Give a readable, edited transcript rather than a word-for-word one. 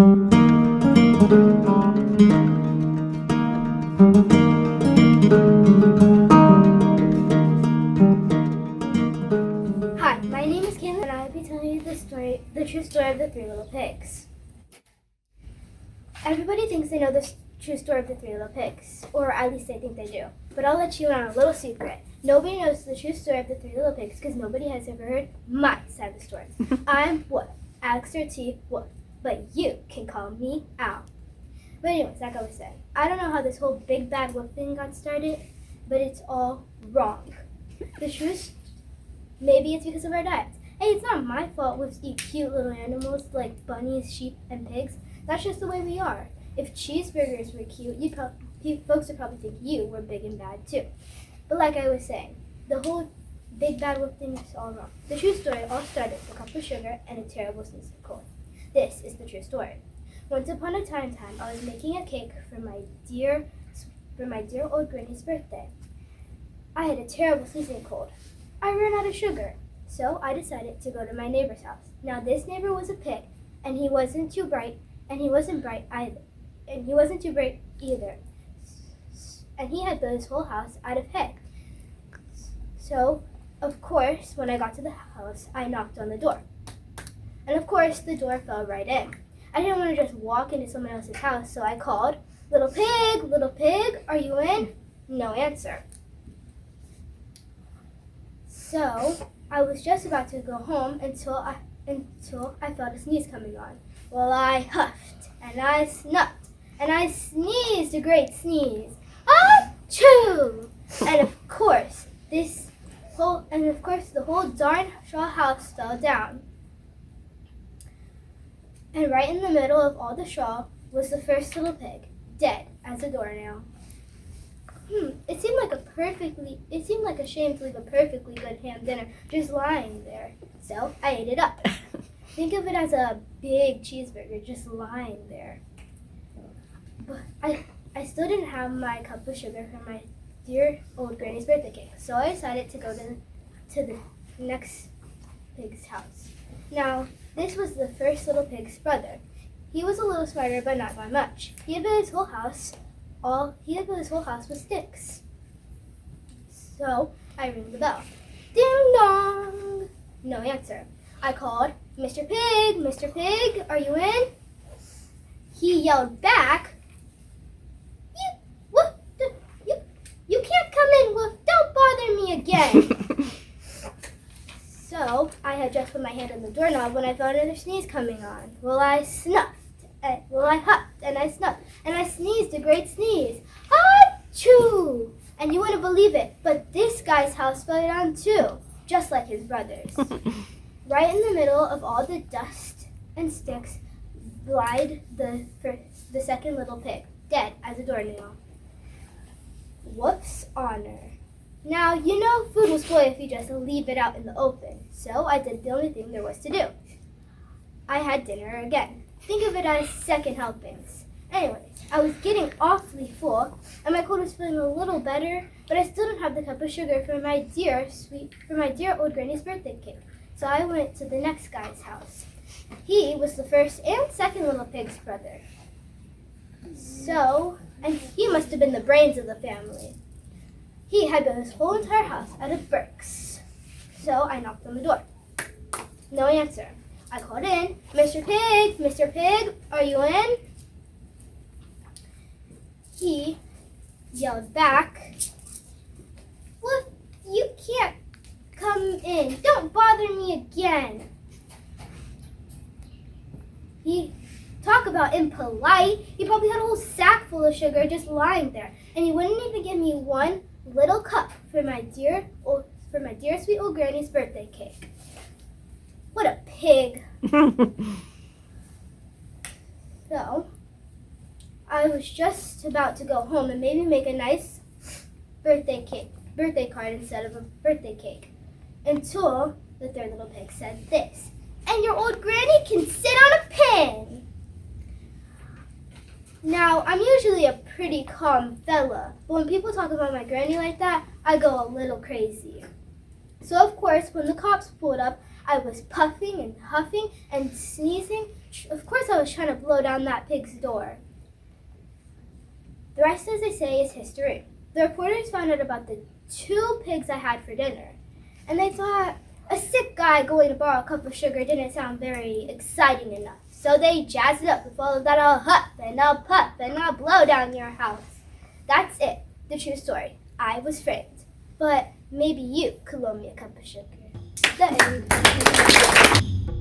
Hi, my name is Caitlyn, and I will be telling you the true story of the Three Little Pigs. Everybody thinks they know the true story of the Three Little Pigs, or at least they think they do. But I'll let you in on a little secret. Nobody knows the true story of the Three Little Pigs because nobody has ever heard my side of the story. I'm Wolf, Alexander T. Wolf, but you can call me Al. But anyways, like I was saying, I don't know how this whole big bad wolf thing got started, but it's all wrong. The truth, maybe it's because of our diets. Hey, it's not my fault wolves eat cute little animals like bunnies, sheep, and pigs. That's just the way we are. If cheeseburgers were cute, folks would probably think you were big and bad too. But like I was saying, the whole big bad wolf thing is all wrong. The true story all started with a cup of sugar and a terrible sneeze cold. This is the true story. Once upon a time, I was making a cake for my dear old granny's birthday. I had a terrible sneezing cold. I ran out of sugar, so I decided to go to my neighbor's house. Now this neighbor was a pig, and he wasn't too bright, and he wasn't bright either, and he wasn't too bright either. And he had built his whole house out of hay. So, of course, when I got to the house, I knocked on the door. And of course, the door fell right in. I didn't want to just walk into someone else's house, so I called, little pig, are you in? No answer. So, I was just about to go home until I felt a sneeze coming on. Well, I huffed, and I snuffed, and I sneezed a great sneeze. Achoo! And of course, the whole darn straw house fell down. And right in the middle of all the straw was the first little pig, dead as a doornail. It seemed like a shame to leave a perfectly good ham dinner just lying there. So I ate it up. Think of it as a big cheeseburger just lying there. But I still didn't have my cup of sugar for my dear old granny's birthday cake, so I decided to go to the next pig's house. Now, this was the first little pig's brother. He was a little smarter, but not by much. He had built his whole house with sticks. So I rang the bell. Ding dong! No answer. I called, Mr. Pig, are you in? He yelled back, You can't come in, Wolf. Don't bother me again. So I had just put my hand on the doorknob when I felt another sneeze coming on. Well, I huffed, and I snuffed, and I sneezed a great sneeze. Achoo! And you wouldn't believe it, but this guy's house fell down too, just like his brother's. Right in the middle of all the dust and sticks lied the second little pig, dead as a doornail. Whoop's honor. Now, you know food will spoil if you just leave it out in the open, so I did the only thing there was to do. I had dinner again. Think of it as second helpings. Anyways, I was getting awfully full, and my cold was feeling a little better, but I still didn't have the cup of sugar for my dear old granny's birthday cake. So I went to the next guy's house. He was the first and second little pig's brother. And he must have been the brains of the family. He had built his whole entire house out of bricks. So I knocked on the door. No answer. I called in, Mr. Pig, are you in? He yelled back, Well, you can't come in. Don't bother me again. Talk about impolite. He probably had a whole sack full of sugar just lying there. And he wouldn't even give me one little cup for my dear sweet old granny's birthday cake. What a pig. So, I was just about to go home and maybe make a nice birthday card instead of a birthday cake, until the third little pig said this, and your old granny can sit on a pin. Now, I'm usually a pretty calm fella, but when people talk about my granny like that, I go a little crazy. So, of course, when the cops pulled up, I was puffing and huffing and sneezing of course I was trying to blow down that pig's door. The rest, as they say, is history. The reporters found out about the 2 pigs I had for dinner, and they thought a sick guy going to borrow a cup of sugar didn't sound very exciting enough. So they jazzed it up with all of that I'll huff and I'll puff and I'll blow down your house. That's it, the true story. I was framed. But maybe you could loan me a cup of sugar. The end.